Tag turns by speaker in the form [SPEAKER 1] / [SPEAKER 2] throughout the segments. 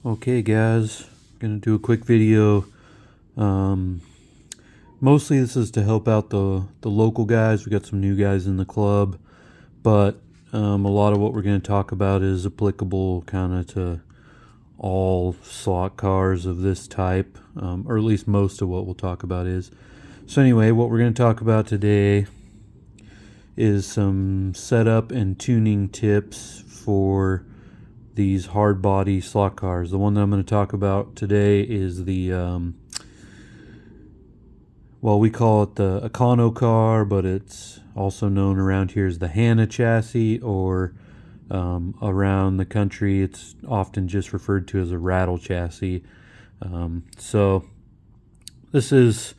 [SPEAKER 1] Okay guys, gonna do a quick video. Mostly this is to help out the local guys. We got some new guys in the club, but a lot of what we're gonna talk about is applicable kind of to all slot cars of this type, or at least most of what we'll talk about is. So anyway, what we're gonna talk about today is some setup and tuning tips for these hard body slot cars. The one that I'm going to talk about today is the well, we call it the Econo car, but it's also known around here as the Hannah chassis, or around the country it's often just referred to as a Rattle chassis. So this is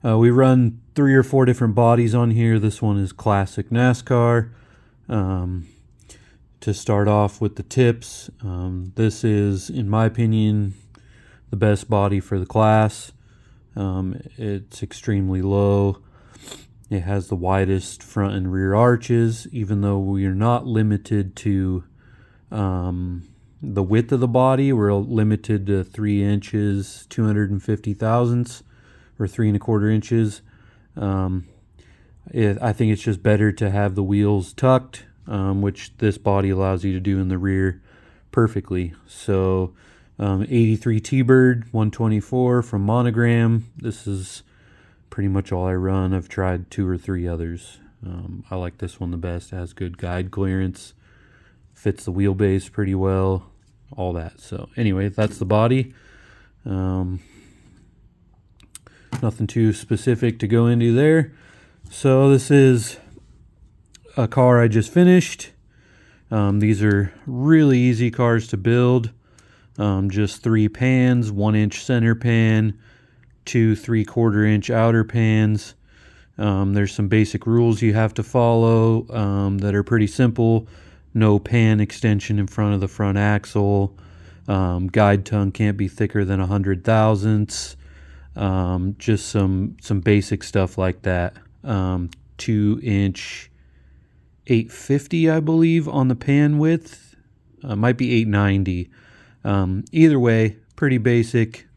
[SPEAKER 1] we run 3 or 4 different bodies on here. This one is classic NASCAR. To start off with the tips, this is, in my opinion, the best body for the class. It's extremely low. It has the widest front and rear arches, even though we are not limited to the width of the body. We're limited to 3 inches, 250 thousandths, or 3 1/4 inches. I think it's just better to have the wheels tucked, which this body allows you to do in the rear perfectly. So 83 T-Bird 124 from Monogram. This is pretty much all I run. I've tried 2 or 3 others. I like this one the best. It has good guide clearance, fits the wheelbase pretty well, all that. So anyway, that's the body. Nothing too specific to go into there. So this is a car I just finished. These are really easy cars to build. Just 3 pans, 1 inch center pan, 2 3/4 inch outer pans. There's some basic rules you have to follow that are pretty simple. No pan extension in front of the front axle. Guide tongue can't be thicker than 100 thousandths. Just some basic stuff like that. 2 inch 850, I believe, on the pan width. Might be 890. Either way, pretty basic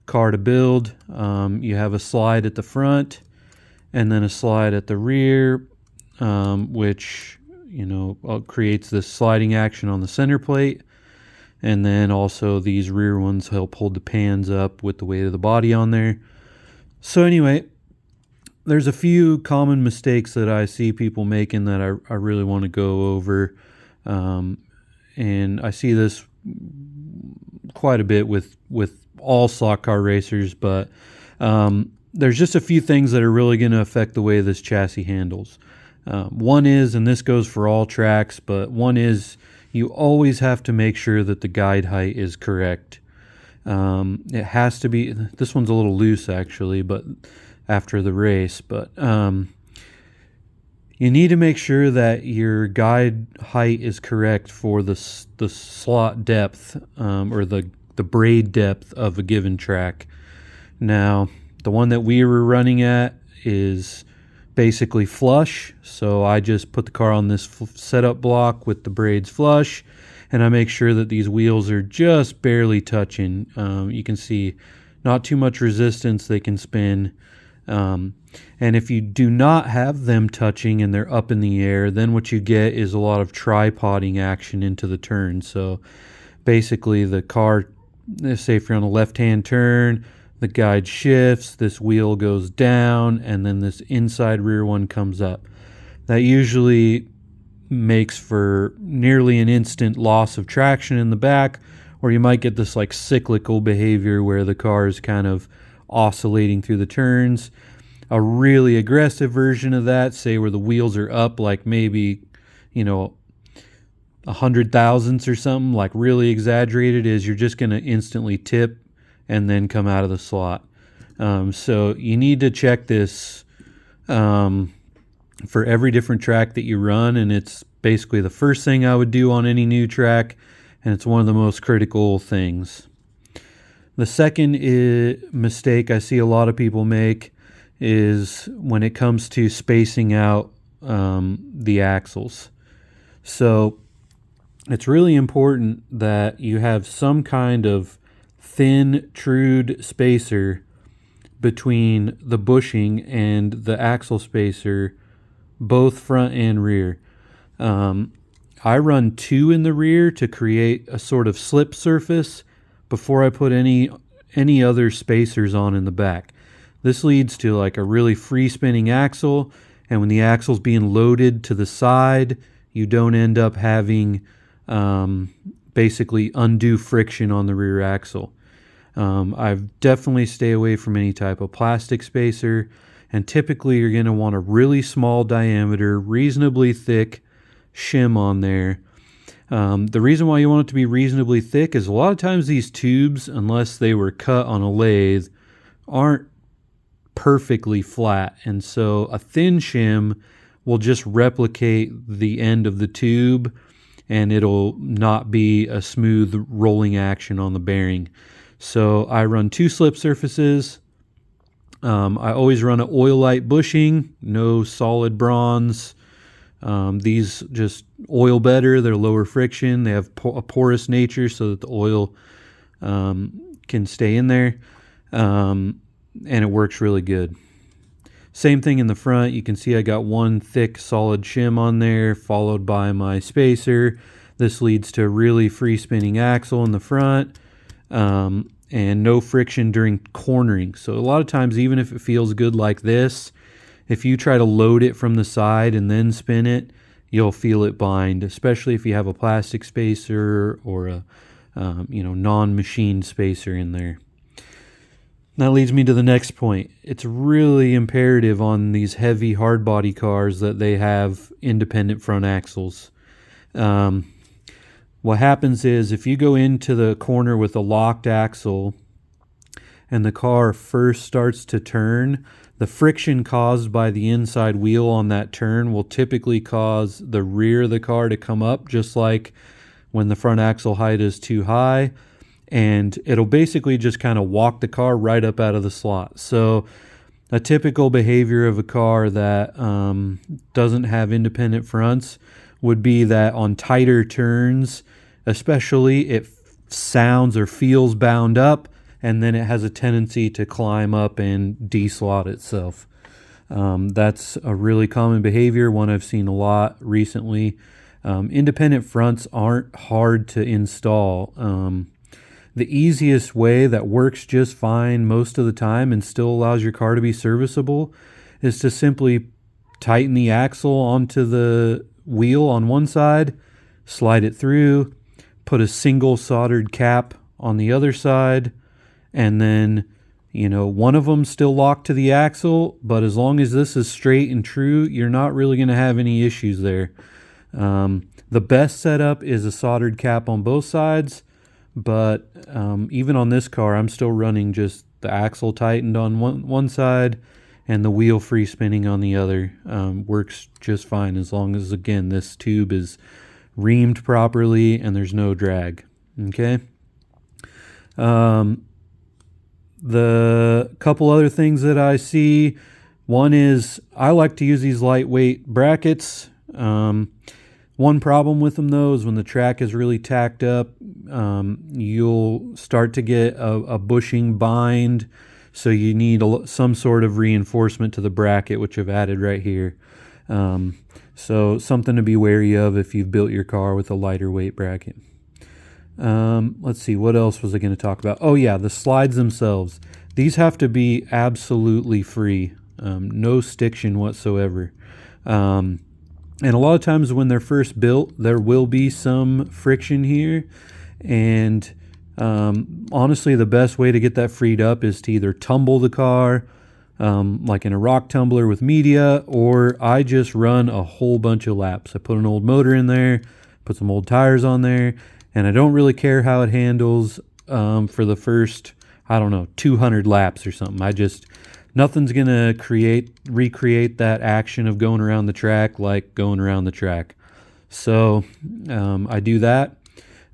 [SPEAKER 1] car to build. You have a slide at the front and then a slide at the rear, which creates this sliding action on the center plate. And then also these rear ones help hold the pans up with the weight of the body on there. So anyway, there's a few common mistakes that I see people making that I really want to go over. And I see this quite a bit with all slot car racers, but there's just a few things that are really going to affect the way this chassis handles. One is, and this goes for all tracks, but one is you always have to make sure that the guide height is correct. It has to be, this one's a little loose actually, but after the race, but you need to make sure that your guide height is correct for the slot depth, or the braid depth of a given track. Now, the one that we were running at is basically flush, so I just put the car on this setup block with the braids flush, and I make sure that these wheels are just barely touching. You can see not too much resistance, they can spin. And if you do not have them touching and they're up in the air, then what you get is a lot of tripoding action into the turn. So basically the car, say if you're on a left-hand turn, the guide shifts, this wheel goes down, and then this inside rear one comes up. That usually makes for nearly an instant loss of traction in the back, or you might get this like cyclical behavior where the car is kind of oscillating through the turns. A really aggressive version of that, say where the wheels are up like maybe 100 thousandths or something, like really exaggerated, is you're just going to instantly tip and then come out of the slot. So you need to check this for every different track that you run, and it's basically the first thing I would do on any new track, and it's one of the most critical things. The second mistake I see a lot of people make is when it comes to spacing out the axles. So it's really important that you have some kind of thin, trued spacer between the bushing and the axle spacer, both front and rear. I run 2 in the rear to create a sort of slip surface before I put any other spacers on in the back. This leads to like a really free spinning axle, and when the axle's being loaded to the side, you don't end up having basically undue friction on the rear axle. I've definitely stay away from any type of plastic spacer, and typically you're going to want a really small diameter, reasonably thick shim on there. The reason why you want it to be reasonably thick is a lot of times these tubes, unless they were cut on a lathe, aren't perfectly flat, and so a thin shim will just replicate the end of the tube, and it'll not be a smooth rolling action on the bearing. So I run 2 slip surfaces. I always run an oil light bushing, no solid bronze. These just oil better. They're lower friction. They have a porous nature so that the oil can stay in there, and it works really good. Same thing in the front. You can see I got 1 thick solid shim on there, followed by my spacer. This leads to a really free spinning axle in the front, and no friction during cornering. So a lot of times, even if it feels good like this, if you try to load it from the side and then spin it, you'll feel it bind, especially if you have a plastic spacer or a non-machined spacer in there. That leads me to the next point. It's really imperative on these heavy hard body cars that they have independent front axles. What happens is if you go into the corner with a locked axle and the car first starts to turn, the friction caused by the inside wheel on that turn will typically cause the rear of the car to come up, just like when the front axle height is too high, and it'll basically just kind of walk the car right up out of the slot. So a typical behavior of a car that doesn't have independent fronts would be that on tighter turns, especially, it sounds or feels bound up, and then it has a tendency to climb up and deslot itself. That's a really common behavior, one I've seen a lot recently. Independent fronts aren't hard to install. The easiest way that works just fine most of the time and still allows your car to be serviceable is to simply tighten the axle onto the wheel on one side, slide it through, put a single soldered cap on the other side, and then, one of them still locked to the axle, but as long as this is straight and true, you're not really going to have any issues there. The best setup is a soldered cap on both sides, but even on this car, I'm still running just the axle tightened on one side and the wheel free spinning on the other. Works just fine as long as, again, this tube is reamed properly and there's no drag. Okay. The couple other things that I see, one is I like to use these lightweight brackets. One problem with them, though, is when the track is really tacked up, you'll start to get a bushing bind, so you need some sort of reinforcement to the bracket, which I've added right here. So something to be wary of if you've built your car with a lighter weight bracket. Let's see, what else was I going to talk about? Oh yeah, the slides themselves. These have to be absolutely free, no stiction whatsoever. And a lot of times when they're first built, there will be some friction here. And honestly, the best way to get that freed up is to either tumble the car, like in a rock tumbler with media, or I just run a whole bunch of laps. I put an old motor in there, put some old tires on there, and I don't really care how it handles for the first, 200 laps or something. Nothing's going to recreate that action of going around the track like going around the track. So I do that.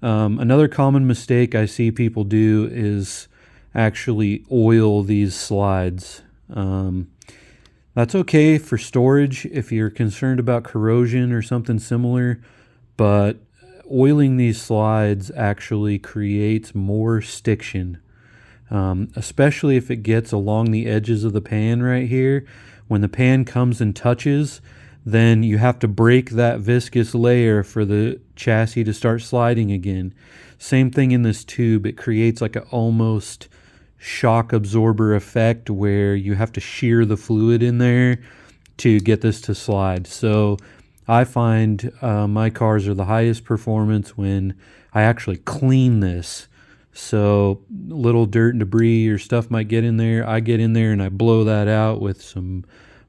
[SPEAKER 1] Another common mistake I see people do is actually oil these slides. That's okay for storage if you're concerned about corrosion or something similar, but oiling these slides actually creates more stiction, especially if it gets along the edges of the pan right here. When the pan comes and touches, then you have to break that viscous layer for the chassis to start sliding again. Same thing in this tube. It creates like an almost shock absorber effect where you have to shear the fluid in there to get this to slide. So I find my cars are the highest performance when I actually clean this. So little dirt and debris or stuff might get in there. I get in there and I blow that out with some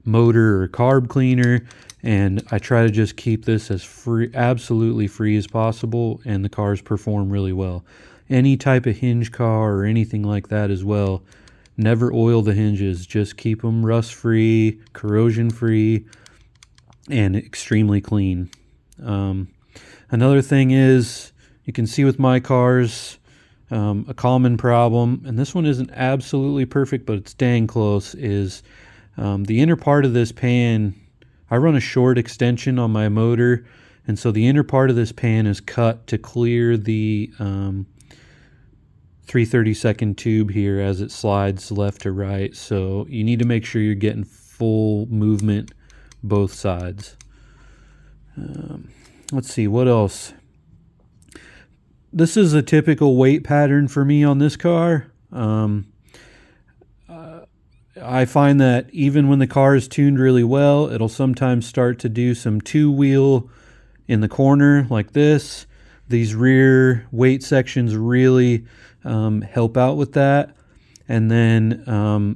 [SPEAKER 1] motor or carb cleaner, and I try to just keep this as free, absolutely free as possible, and the cars perform really well. Any type of hinge car or anything like that as well, never oil the hinges. Just keep them rust free, corrosion free, and extremely clean. Another thing is, you can see with my cars, a common problem, and this one isn't absolutely perfect, but it's dang close, is the inner part of this pan. I run a short extension on my motor, and so the inner part of this pan is cut to clear the 3/32 tube here as it slides left to right. So you need to make sure you're getting full movement both sides. Let's see, what else? This is a typical weight pattern for me on this car. I find that even when the car is tuned really well, it'll sometimes start to do some two-wheel in the corner like this. These rear weight sections really help out with that. And then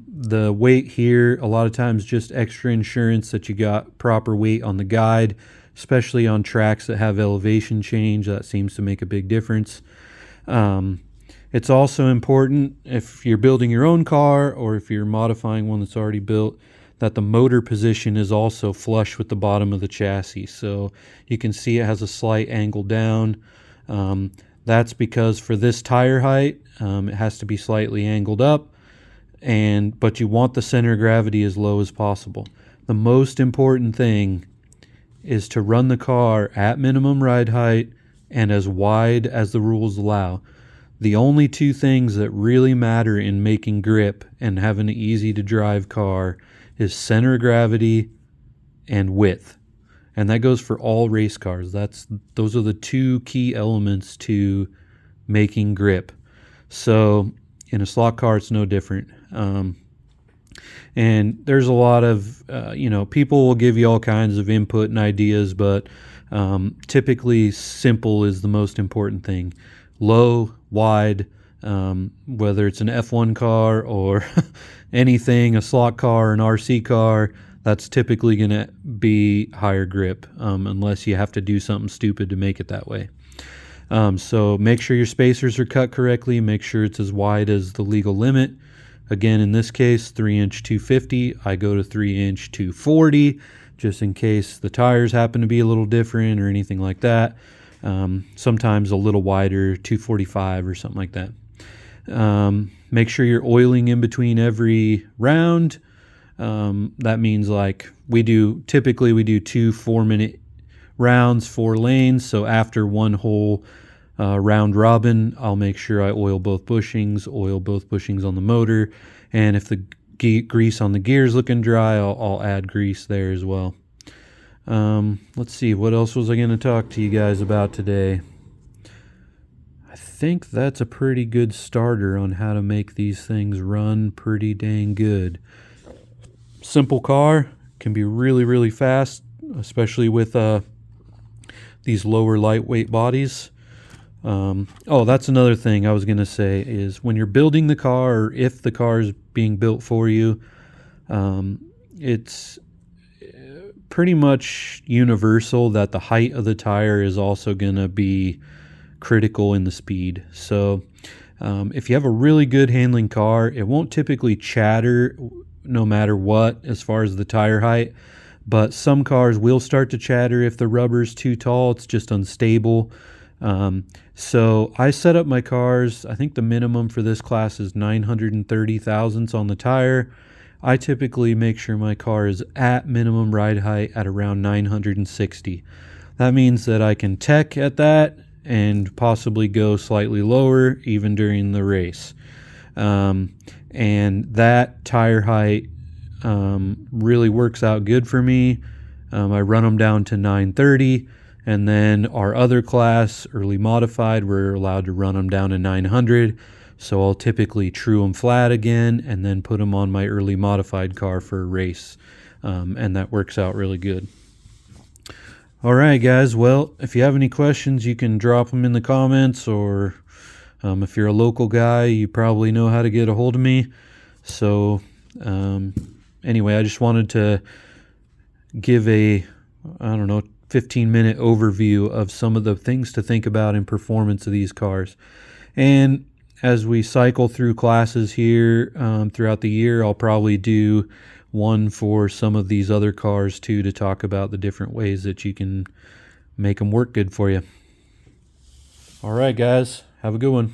[SPEAKER 1] the weight here, a lot of times just extra insurance that you got proper weight on the guide, especially on tracks that have elevation change. That seems to make a big difference. It's also important, if you're building your own car or if you're modifying one that's already built, that the motor position is also flush with the bottom of the chassis. So you can see it has a slight angle down. That's because for this tire height, it has to be slightly angled up, but you want the center of gravity as low as possible. The most important thing is to run the car at minimum ride height and as wide as the rules allow. The only two things that really matter in making grip and having an easy to drive car is center of gravity and width. And that goes for all race cars. Those are the two key elements to making grip. So in a slot car, it's no different. And there's a lot of, people will give you all kinds of input and ideas, but typically simple is the most important thing. Low, wide, whether it's an F1 car or anything, a slot car, an RC car, that's typically going to be higher grip, unless you have to do something stupid to make it that way. So make sure your spacers are cut correctly. Make sure it's as wide as the legal limit. Again, in this case, 3-inch 250. I go to 3-inch 240, just in case the tires happen to be a little different or anything like that. Sometimes a little wider, 245 or something like that. Make sure you're oiling in between every round. That means like we do 2 4-minute rounds, 4 lanes. So after one whole round robin, I'll make sure I oil both bushings on the motor. And if the grease on the gear is looking dry, I'll add grease there as well. Let's see, what else was I going to talk to you guys about today? I think that's a pretty good starter on how to make these things run pretty dang good. Simple car, can be really, really fast, especially with these lower lightweight bodies. That's another thing I was going to say is when you're building the car, or if the car is being built for you, it's pretty much universal that the height of the tire is also going to be critical in the speed. So if you have a really good handling car, it won't typically chatter no matter what as far as the tire height, but some cars will start to chatter if the rubber's too tall. It's just unstable. So I set up my cars, I think the minimum for this class is 930 thousandths on the tire. I typically make sure my car is at minimum ride height at around 960. That means that I can tech at that and possibly go slightly lower even during the race. And that tire height really works out good for me. I run them down to 930, and then our other class, early modified, we're allowed to run them down to 900. So I'll typically true them flat again and then put them on my early modified car for a race. And that works out really good. All right, guys. Well, if you have any questions, you can drop them in the comments, or if you're a local guy, you probably know how to get a hold of me. So anyway, I just wanted to give a, 15-minute overview of some of the things to think about in performance of these cars. And as we cycle through classes here throughout the year, I'll probably do one for some of these other cars too, to talk about the different ways that you can make them work good for you. All right, guys, have a good one.